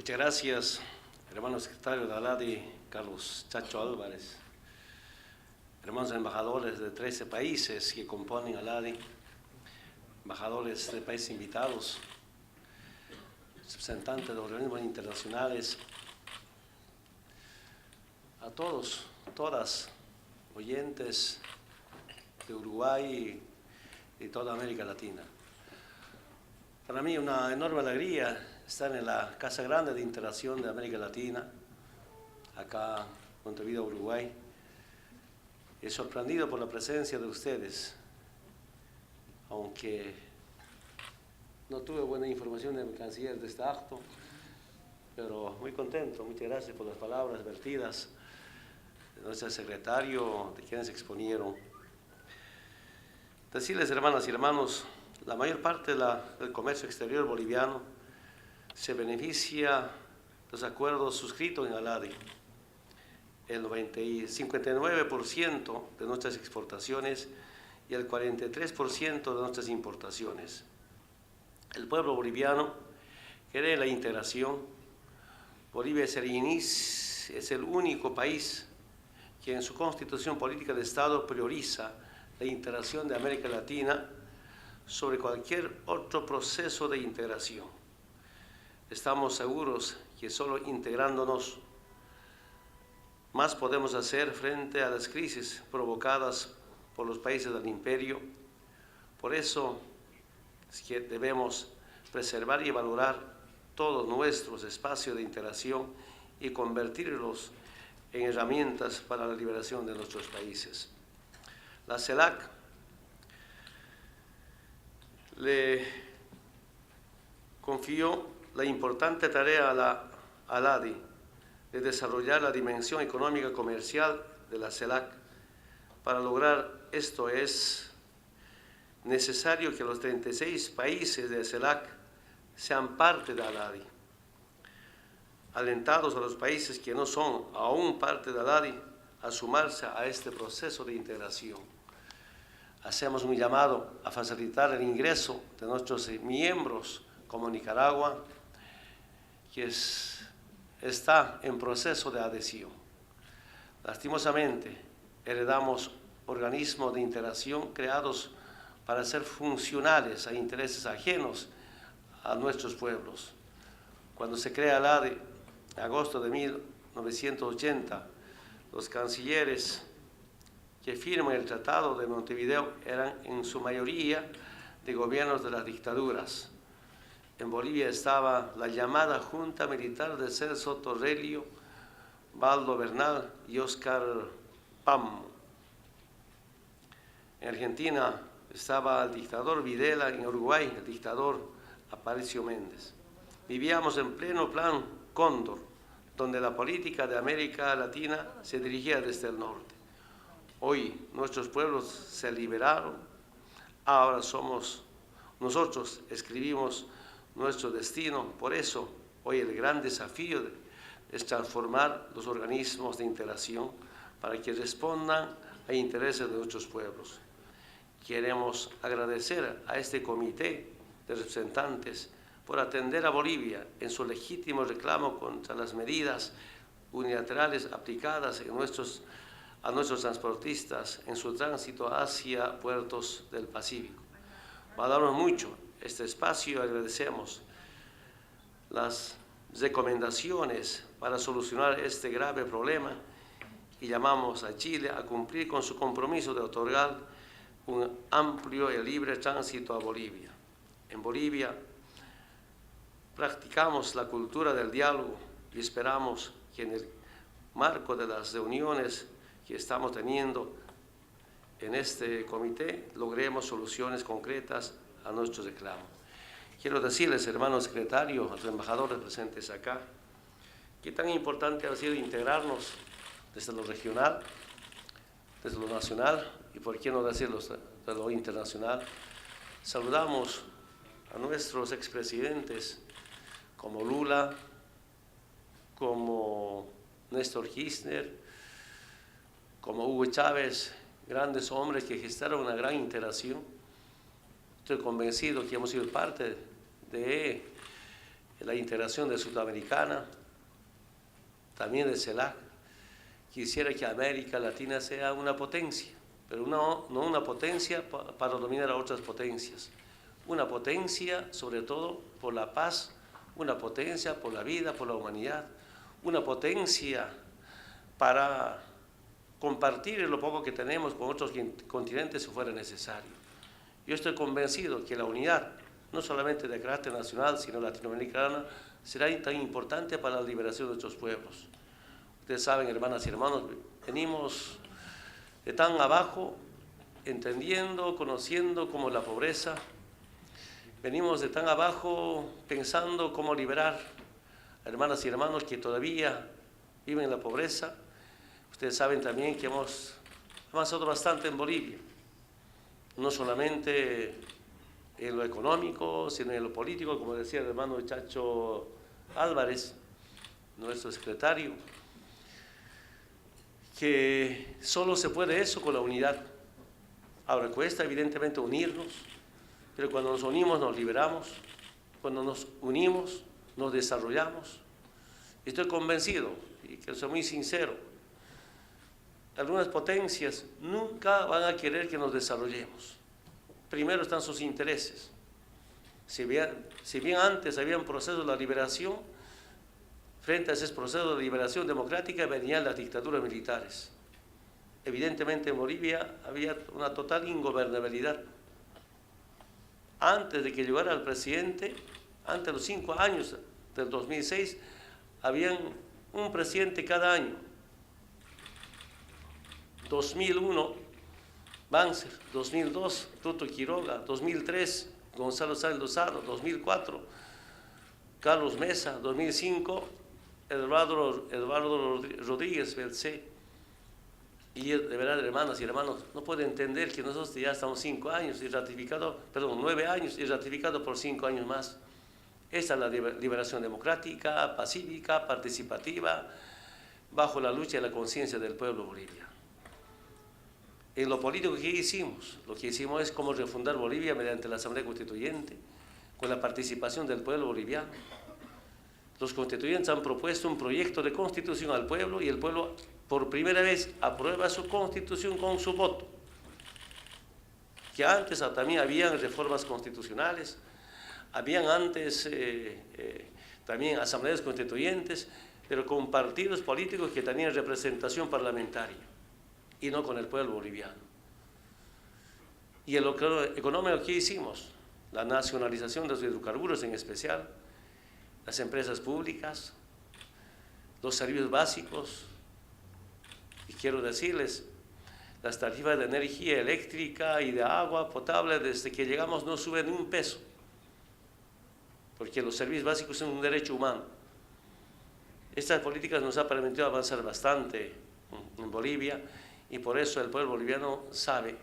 Muchas gracias, hermano secretario de ALADI, Carlos Chacho Álvarez, hermanos embajadores de 13 países que componen ALADI, embajadores de países invitados, representantes de organismos internacionales, a todos, todas, oyentes de Uruguay y toda América Latina. Para mí una enorme alegría estar en la Casa Grande de Interacción de América Latina, acá en Montevideo, Uruguay. He sorprendido por la presencia de ustedes, aunque no tuve buena información del canciller de este acto, pero muy contento. Muchas gracias por las palabras vertidas de nuestro secretario, de quienes exponieron. Decirles, hermanas y hermanos, la mayor parte del comercio exterior boliviano se beneficia de los acuerdos suscritos en ALADI. El 59% de nuestras exportaciones y el 43% de nuestras importaciones. El pueblo boliviano cree en la integración. Bolivia es el único país que en su constitución política de Estado prioriza la integración de América Latina sobre cualquier otro proceso de integración. Estamos seguros que solo integrándonos más podemos hacer frente a las crisis provocadas por los países del imperio. Por eso es que debemos preservar y valorar todos nuestros espacios de integración y convertirlos en herramientas para la liberación de nuestros países. La CELAC le confió la importante tarea a la ALADI de desarrollar la dimensión económica comercial de la CELAC. Para lograr esto es necesario que los 36 países de CELAC sean parte de ALADI. Alentados a los países que no son aún parte de ALADI a sumarse a este proceso de integración. Hacemos un llamado a facilitar el ingreso de nuestros miembros como Nicaragua, que está en proceso de adhesión. Lastimosamente, heredamos organismos de integración creados para ser funcionales a intereses ajenos a nuestros pueblos. Cuando se crea ALADI, en agosto de 1980, los cancilleres que firman el Tratado de Montevideo eran en su mayoría de gobiernos de las dictaduras. En Bolivia estaba la llamada Junta Militar de Celso Torrelio, Baldo Bernal y Óscar Pam. En Argentina estaba el dictador Videla, en Uruguay el dictador Aparicio Méndez. Vivíamos en pleno plan Cóndor, donde la política de América Latina se dirigía desde el norte. Hoy nuestros pueblos se liberaron, ahora nosotros escribimos nuestro destino. Por eso hoy el gran desafío es transformar los organismos de integración para que respondan a intereses de nuestros pueblos. Queremos agradecer a este comité de representantes por atender a Bolivia en su legítimo reclamo contra las medidas unilaterales aplicadas a nuestros transportistas en su tránsito hacia puertos del Pacífico. Valoramos mucho este espacio y agradecemos las recomendaciones para solucionar este grave problema y llamamos a Chile a cumplir con su compromiso de otorgar un amplio y libre tránsito a Bolivia. En Bolivia practicamos la cultura del diálogo y esperamos que en el marco de las reuniones que estamos teniendo en este comité logremos soluciones concretas a nuestros reclamos. Quiero decirles, hermano secretario, a los embajadores presentes acá, qué tan importante ha sido integrarnos desde lo regional, desde lo nacional y por qué no decirlo de lo internacional. Saludamos a nuestros expresidentes como Lula, como Néstor Kirchner, como Hugo Chávez, grandes hombres que gestaron una gran interacción. Estoy convencido que hemos sido parte del la integración de Sudamericana, también de CELAC. Quisiera que América Latina sea una potencia, pero no una potencia para dominar a otras potencias. Una potencia, sobre todo, por la paz, una potencia por la vida, por la humanidad, una potencia para compartir lo poco que tenemos con otros continentes si fuera necesario. Yo estoy convencido que la unidad, no solamente de carácter nacional, sino latinoamericana, será tan importante para la liberación de nuestros pueblos. Ustedes saben, hermanas y hermanos, venimos de tan abajo, entendiendo, conociendo cómo la pobreza. Venimos de tan abajo pensando cómo liberar a hermanas y hermanos que todavía viven en la pobreza. Ustedes saben también que hemos avanzado bastante en Bolivia, no solamente en lo económico, sino en lo político, como decía el hermano Chacho Álvarez, nuestro secretario, que solo se puede eso con la unidad. Ahora cuesta evidentemente unirnos, pero cuando nos unimos nos liberamos, cuando nos unimos nos desarrollamos. Estoy convencido, y quiero ser muy sincero, algunas potencias nunca van a querer que nos desarrollemos. Primero están sus intereses. Si bien antes había un proceso de la liberación, frente a ese proceso de liberación democrática venían las dictaduras militares. Evidentemente en Bolivia había una total ingobernabilidad. Antes de que llegara el presidente, antes de los 5 años del 2006, habían un presidente cada año. 2001, Banzer; 2002, Tuto Quiroga; 2003, Gonzalo Sáenz Lozano; 2004, Carlos Mesa; 2005, Eduardo Rodríguez Belcé. Y de verdad, hermanas y hermanos, no pueden entender que nosotros ya estamos 5 años y 9 años y ratificado por 5 años más. Esta es la liberación democrática, pacífica, participativa, bajo la lucha y la conciencia del pueblo boliviano. En lo político, ¿qué hicimos? Lo que hicimos es cómo refundar Bolivia mediante la Asamblea Constituyente, con la participación del pueblo boliviano. Los constituyentes han propuesto un proyecto de constitución al pueblo y el pueblo por primera vez aprueba su constitución con su voto. Que antes también habían reformas constitucionales, habían antes también asambleas constituyentes, pero con partidos políticos que tenían representación parlamentaria y no con el pueblo boliviano. Y en lo económico, ¿qué hicimos? La nacionalización de los hidrocarburos en especial, las empresas públicas, los servicios básicos, y quiero decirles, las tarifas de energía eléctrica y de agua potable desde que llegamos no suben ni un peso, porque los servicios básicos son un derecho humano. Estas políticas nos han permitido avanzar bastante en Bolivia y por eso el pueblo boliviano sabe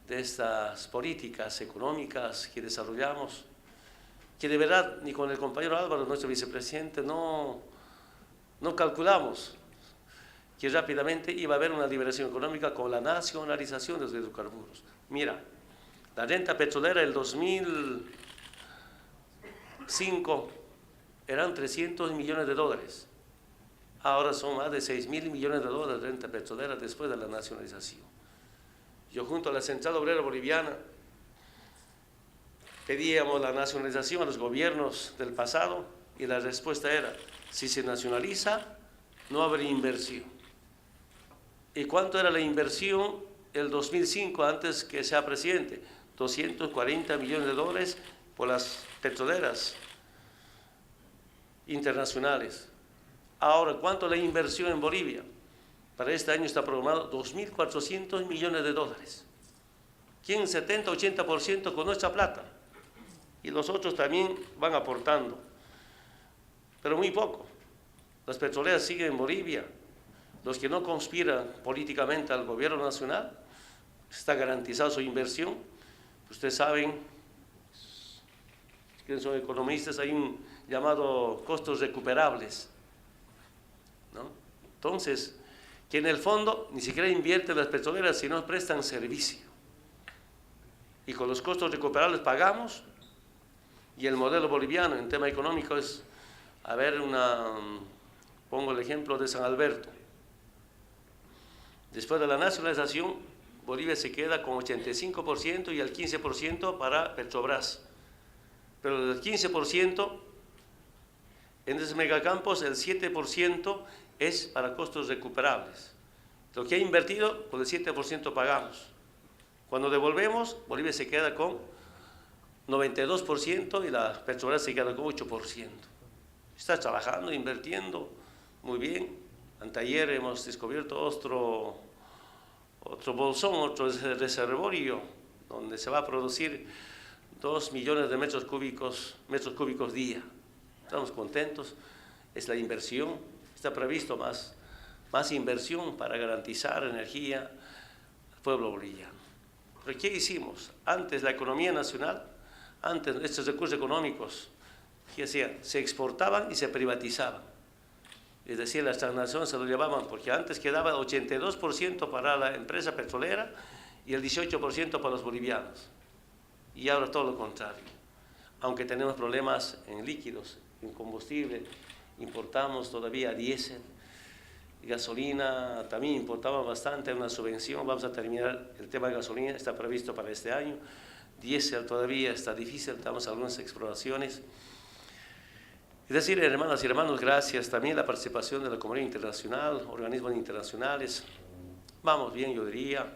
de estas políticas económicas que desarrollamos, que de verdad ni con el compañero Álvaro, nuestro vicepresidente, no calculamos que rápidamente iba a haber una liberación económica con la nacionalización de los hidrocarburos. Mira, la renta petrolera del 2005 eran 300 millones de dólares. Ahora son más de 6.000 millones de dólares de renta petrolera después de la nacionalización. Yo junto a la Central Obrera Boliviana pedíamos la nacionalización a los gobiernos del pasado y la respuesta era, si se nacionaliza, no habrá inversión. ¿Y cuánto era la inversión el 2005 antes que sea presidente? 240 millones de dólares por las petroleras internacionales. Ahora, ¿cuánto es la inversión en Bolivia? Para este año está programado 2.400 millones de dólares. ¿Quién? 70-80% con nuestra plata. Y los otros también van aportando, pero muy poco. Las petroleras siguen en Bolivia. Los que no conspiran políticamente al gobierno nacional, está garantizada su inversión. Ustedes saben, que son economistas, hay un llamado costos recuperables, ¿no? Entonces, que en el fondo ni siquiera invierten las petroleras, sino prestan servicio. Y con los costos recuperables pagamos, y el modelo boliviano en tema económico es A ver, pongo el ejemplo de San Alberto. Después de la nacionalización, Bolivia se queda con 85% y el 15% para Petrobras. Pero del 15%, en esos megacampos el 7% es para costos recuperables. Lo que ha invertido, por el 7% pagamos. Cuando devolvemos, Bolivia se queda con 92% y la Petrobras se queda con 8%. Está trabajando, invirtiendo muy bien. Anteayer hemos descubierto otro bolsón, otro reservorio, donde se va a producir 2 millones de metros cúbicos día. Estamos contentos, es la inversión, está previsto más inversión para garantizar energía al pueblo boliviano. ¿Pero qué hicimos? Antes la economía nacional, antes estos recursos económicos, ¿qué hacían? Se exportaban y se privatizaban. Es decir, las transnacionales se lo llevaban, porque antes quedaba 82% para la empresa petrolera y el 18% para los bolivianos. Y ahora todo lo contrario. Aunque tenemos problemas en líquidos, en combustible, importamos todavía diésel, gasolina, también importamos bastante, una subvención, vamos a terminar el tema de gasolina, está previsto para este año. Diésel todavía está difícil, estamos en algunas exploraciones. Es decir, hermanas y hermanos, gracias también a la participación de la comunidad internacional, organismos internacionales. Vamos bien, yo diría,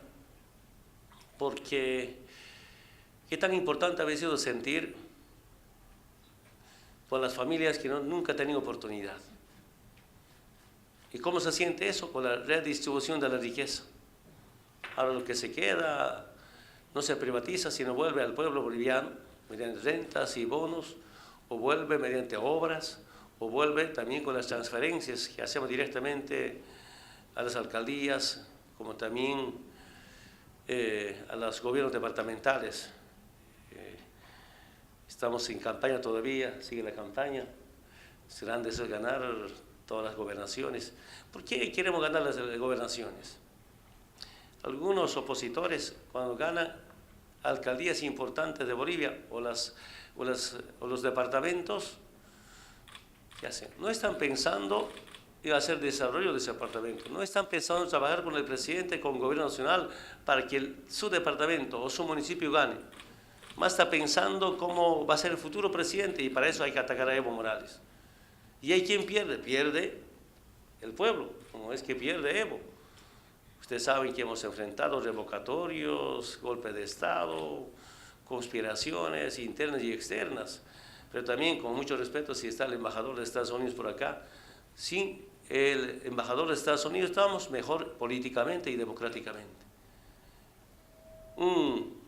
porque qué tan importante ha sido sentir por las familias que nunca han tenido oportunidad. ¿Y cómo se siente eso? Con la redistribución de la riqueza. Ahora lo que se queda no se privatiza, sino vuelve al pueblo boliviano mediante rentas y bonos, o vuelve mediante obras, o vuelve también con las transferencias que hacemos directamente a las alcaldías, como también a los gobiernos departamentales. Estamos en campaña todavía, sigue la campaña, serán deseos ganar todas las gobernaciones. ¿Por qué queremos ganar las gobernaciones? Algunos opositores, cuando ganan alcaldías importantes de Bolivia o los departamentos, ¿qué hacen? No están pensando en hacer desarrollo de ese departamento, no están pensando en trabajar con el presidente, con el gobierno nacional para que su departamento o su municipio gane. Más está pensando cómo va a ser el futuro presidente, y para eso hay que atacar a Evo Morales. ¿Y hay quien pierde? Pierde el pueblo, como es que pierde Evo. Ustedes saben que hemos enfrentado revocatorios, golpes de Estado, conspiraciones internas y externas, pero también, con mucho respeto, si está el embajador de Estados Unidos por acá, sin el embajador de Estados Unidos estamos mejor políticamente y democráticamente. Un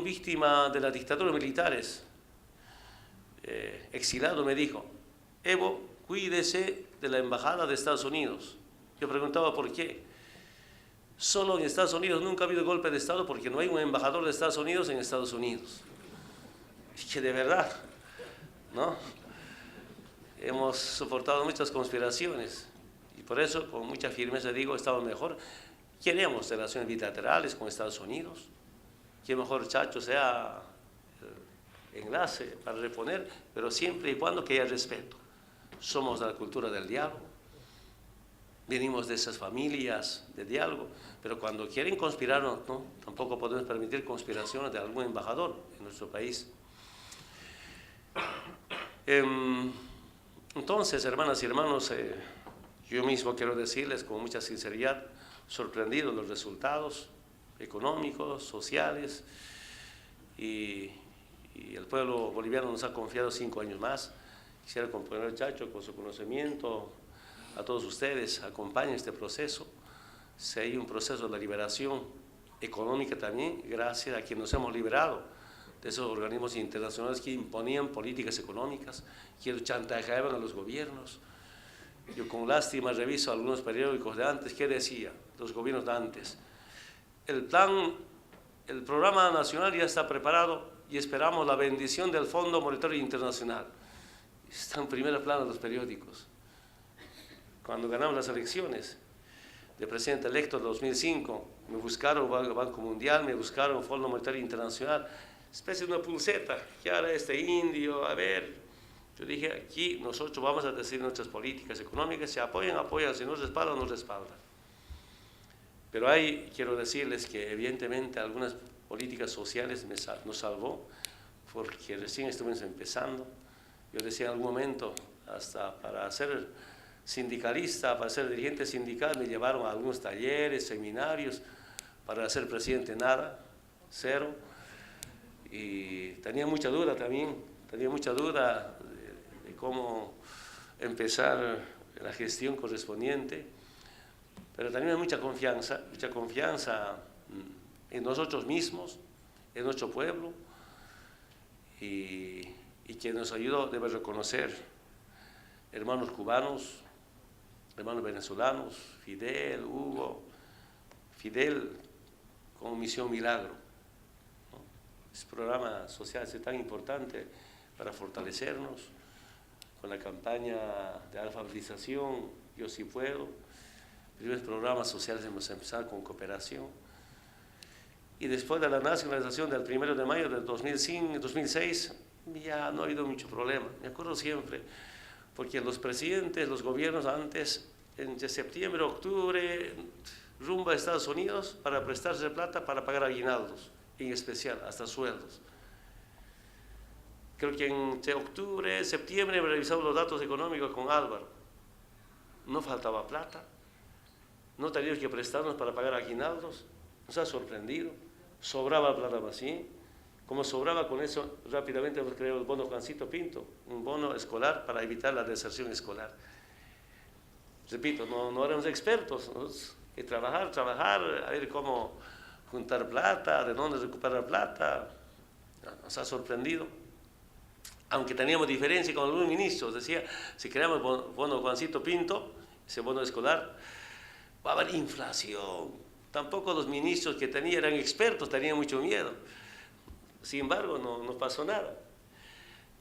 víctima de las dictaduras militares, exilado, me dijo: Evo, cuídese de la embajada de Estados Unidos. Yo preguntaba por qué. Solo en Estados Unidos nunca ha habido golpe de Estado porque no hay un embajador de Estados Unidos en Estados Unidos. Es que de verdad, ¿no? Hemos soportado muchas conspiraciones y por eso, con mucha firmeza digo, estamos mejor. Queremos relaciones bilaterales con Estados Unidos, que mejor Chacho sea el enlace para reponer, pero siempre y cuando que haya respeto. Somos de la cultura del diálogo, venimos de esas familias de diálogo, pero cuando quieren conspirarnos, no, tampoco podemos permitir conspiraciones de algún embajador en nuestro país. Entonces, hermanas y hermanos, yo mismo quiero decirles con mucha sinceridad, sorprendido los resultados económicos, sociales, y el pueblo boliviano nos ha confiado 5 años más. Quisiera componer, Chacho, con su conocimiento, a todos ustedes, acompañen este proceso. Si hay un proceso de liberación económica también, gracias a quienes nos hemos liberado de esos organismos internacionales que imponían políticas económicas, que chantajeaban a los gobiernos. Yo con lástima reviso algunos periódicos de antes, ¿qué decía? Los gobiernos de antes. El programa nacional ya está preparado y esperamos la bendición del Fondo Monetario Internacional. Está en primer plano de los periódicos. Cuando ganamos las elecciones de presidente electo en 2005, me buscaron Banco Mundial, me buscaron Fondo Monetario Internacional. especie de una pulseta, que ahora este indio, a ver, yo dije, aquí nosotros vamos a decir nuestras políticas económicas, si apoyan, apoyan, si nos respaldan, nos respaldan. Pero quiero decirles que evidentemente algunas políticas sociales nos salvó, porque recién estuvimos empezando. Yo decía en algún momento, hasta para ser sindicalista, para ser dirigente sindical, me llevaron a algunos talleres, seminarios, para ser presidente nada, cero. Y tenía mucha duda también, de cómo empezar la gestión correspondiente, pero también mucha confianza en nosotros mismos, en nuestro pueblo, y que nos ayudó, debe reconocer, hermanos cubanos, hermanos venezolanos, Fidel, Hugo, Fidel con Misión Milagro, ¿no? Ese programa social es tan importante para fortalecernos, con la campaña de alfabetización, Yo sí puedo. Primeros programas sociales hemos empezado con cooperación. Y después de la nacionalización del 1 de mayo del 2006, ya no ha habido mucho problema. Me acuerdo siempre, porque los presidentes, los gobiernos antes, en septiembre, octubre, rumbo a Estados Unidos para prestarse plata para pagar aguinaldos, en especial, hasta sueldos. Creo que entre octubre, septiembre, me revisamos los datos económicos con Álvaro. No faltaba plata, no teníamos que prestarnos para pagar aguinaldos. Nos ha sorprendido, sobraba plata así. Como sobraba, con eso rápidamente hemos creado el bono Juancito Pinto, un bono escolar para evitar la deserción escolar. Repito, no éramos expertos, ¿no? Que trabajar, a ver cómo juntar plata, de dónde recuperar plata. Nos ha sorprendido. Aunque teníamos diferencia con algunos ministros, decía, si creamos bono Juancito Pinto, ese bono escolar, va a haber inflación. Tampoco los ministros que eran expertos, tenían mucho miedo. Sin embargo, no pasó nada.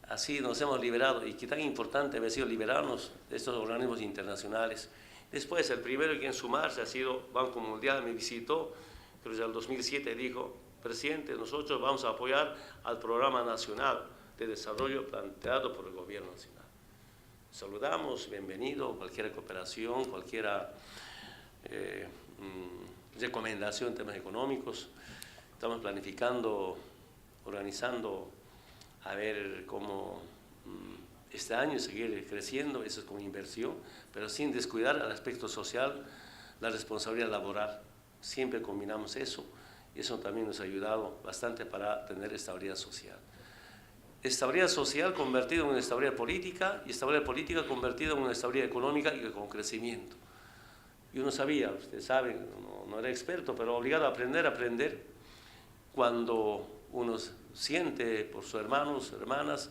Así nos hemos liberado, y qué tan importante ha sido liberarnos de estos organismos internacionales. Después, el primero en sumarse ha sido Banco Mundial, me visitó, creo que en el 2007 dijo, presidente, nosotros vamos a apoyar al Programa Nacional de Desarrollo planteado por el Gobierno Nacional. Saludamos, bienvenido, cualquier cooperación, cualquier recomendación en temas económicos. Estamos planificando, organizando, a ver cómo este año seguir creciendo, eso es como inversión, pero sin descuidar el aspecto social, la responsabilidad laboral. Siempre combinamos eso, y eso también nos ha ayudado bastante para tener estabilidad social. Estabilidad social convertida en una estabilidad política, y estabilidad política convertida en una estabilidad económica y con crecimiento. Y uno sabía, ustedes saben, no era experto, pero obligado a aprender, cuando uno siente por sus hermanos, hermanas,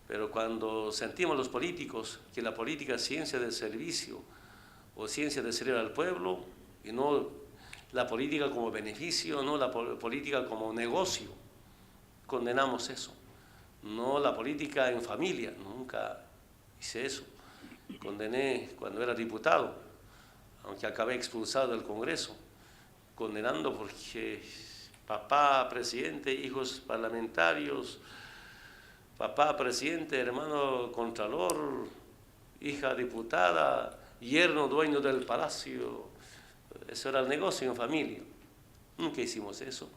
pero cuando sentimos los políticos que la política es ciencia del servicio o ciencia de servir al pueblo, y no la política como beneficio, no la política como negocio, condenamos eso. No la política en familia, nunca hice eso. Condené cuando era diputado, aunque acabé expulsado del Congreso, condenando porque papá presidente, hijos parlamentarios, papá presidente, hermano contralor, hija diputada, yerno dueño del palacio. Eso era el negocio en familia. Nunca hicimos eso,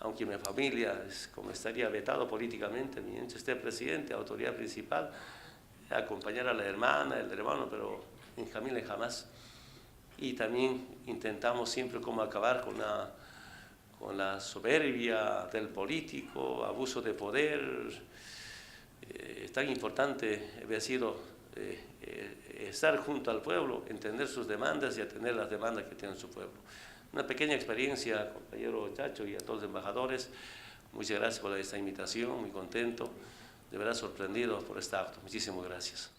aunque mi familia como estaría vetado políticamente, mientras esté presidente, autoridad principal, acompañar a la hermana, el hermano, pero en familia jamás. Y también intentamos siempre como acabar con la soberbia del político, abuso de poder. Tan importante había sido estar junto al pueblo, entender sus demandas y atender las demandas que tiene su pueblo. Una pequeña experiencia, compañero Chacho, y a todos los embajadores. Muchas gracias por esta invitación, muy contento, de verdad sorprendido por este acto. Muchísimas gracias.